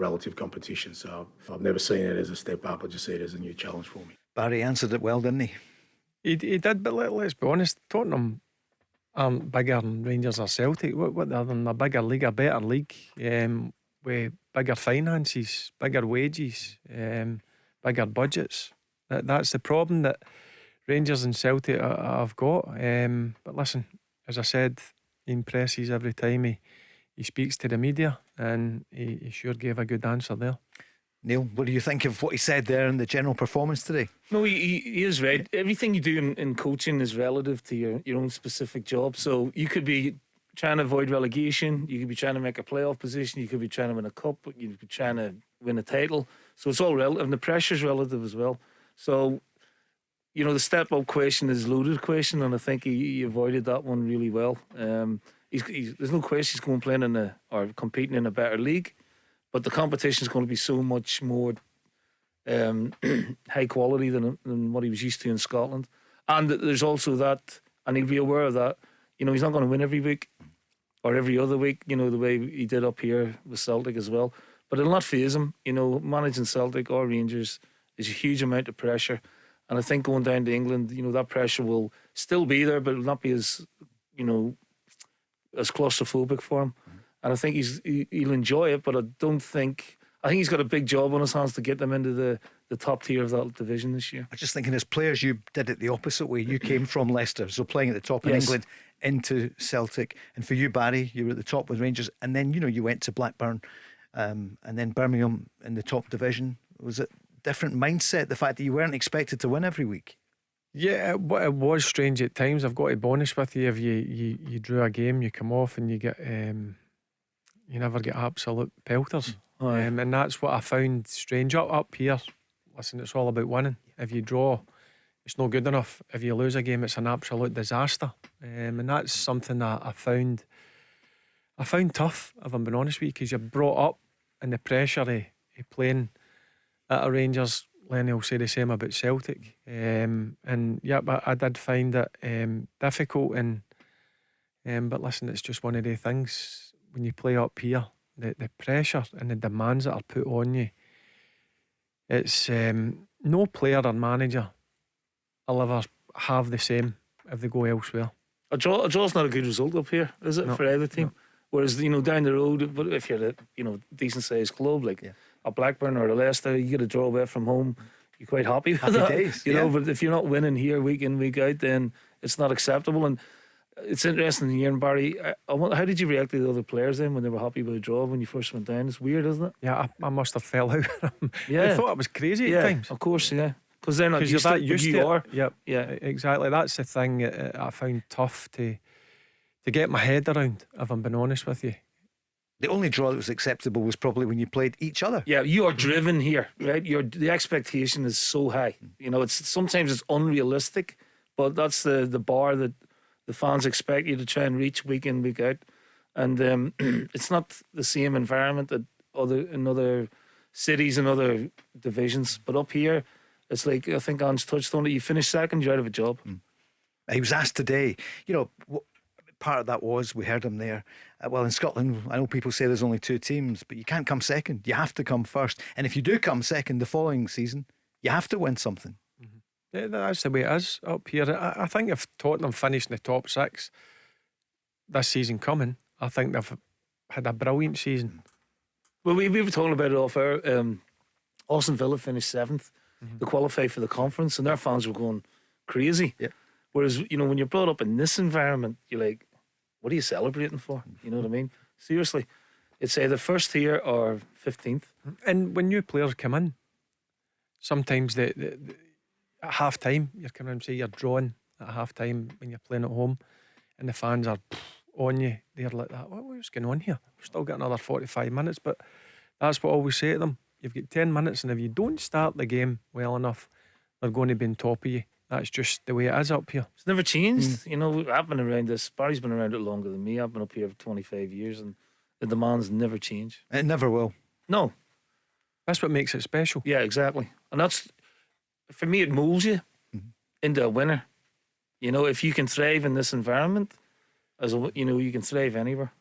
relative competition. So I've never seen it as a step up. I just see it as a new challenge for me. Barry answered it well, didn't he? He did, but let's be honest, Tottenham aren't bigger than Rangers or Celtic. What they're in a bigger league, a better league, with bigger finances, bigger wages, bigger budgets. That's the problem that Rangers and Celtic have got. But listen, as I said, he impresses every time he speaks to the media, and he sure gave a good answer there. Neil, what do you think of what he said there in the general performance today? No, he is right. Everything you do in coaching is relative to your own specific job. So you could be trying to avoid relegation, you could be trying to make a playoff position, you could be trying to win a cup, you could be trying to win a title. So it's all relative, and the pressure's relative as well. So, the step up question is a loaded question, and I think he avoided that one really well. There's no question he's going playing or competing in a better league, but the competition is going to be so much more high quality than what he was used to in Scotland. And there's also that, and he'll be aware of that. He's not going to win every week or every other week, the way he did up here with Celtic as well. But it'll not faze him. Managing Celtic or Rangers is a huge amount of pressure. And I think going down to England, that pressure will still be there, but it'll not be as claustrophobic for him. And I think he'll enjoy it, but I think he's got a big job on his hands to get them into the top tier of that division this year. I was just thinking, as players, you did it the opposite way. You came from Leicester, so playing at the top in England, into Celtic. And for you, Barry, you were at the top with Rangers, and then you went to Blackburn, and then Birmingham in the top division. Was it different mindset, the fact that you weren't expected to win every week? Yeah, it was strange at times. I've got to be honest with you. If you drew a game, you come off and you get you never get absolute pelters. And that's what I found strange up here. Listen, it's all about winning. If you draw, it's no good enough. If you lose a game, it's an absolute disaster. And that's something that I found tough, if I'm being honest with you, because you're brought up in the pressure of playing at a Rangers. Lenny will say the same about Celtic. But I did find it difficult. But listen, it's just one of the things when you play up here. The pressure and the demands that are put on you, it's no player or manager will ever have the same if they go elsewhere. A draw's not a good result up here, is it? No, for either team. No. Whereas down the road, but if you're a decent sized club like a Blackburn or a Leicester, you get a draw away from home, you're quite happy with that. Days, but if you're not winning here week in week out, then it's not acceptable. And it's interesting hearing, Barry, how did you react to the other players then when they were happy with the draw when you first went down? It's weird, isn't it? Yeah, I must have fell out. I thought it was crazy at times. Of course, because they're not used you're to it. You are. Yeah, exactly. That's the thing I found tough to get my head around, if I'm being honest with you. The only draw that was acceptable was probably when you played each other. Yeah, you are driven here, right? The expectation is so high. Sometimes it's unrealistic, but that's the bar that the fans expect you to try and reach week in, week out. And it's not the same environment that in other cities and other divisions. But up here, it's like, I think Ange touched on it, you finish second, you're out of a job. He was asked today, part of that was, we heard him there, well, in Scotland, I know people say there's only two teams, but you can't come second. You have to come first. And if you do come second the following season, you have to win something. Yeah, that's the way it is up here. I think if Tottenham finish in the top six this season coming, I think they've had a brilliant season. Well, we were talking about it off air. Aston Villa finished 7th. They qualified for the conference, and their fans were going crazy. Yeah. Whereas, when you're brought up in this environment, you're like, what are you celebrating for? You know what I mean? Seriously. It's either first here or 15th. And when new players come in, sometimes at half time, you're coming in and say you're drawing at half time when you're playing at home, and the fans are on you. They're like that. What's going on here? We've still got another 45 minutes, but that's what I always say to them. You've got 10 minutes, and if you don't start the game well enough, they're going to be on top of you. That's just the way it is up here. It's never changed. I've been around this. Barry's been around it longer than me. I've been up here for 25 years, and the demands never change. It never will. No. That's what makes it special. Yeah, exactly. And that's, for me, it molds you into a winner. If you can thrive in this environment, you can thrive anywhere.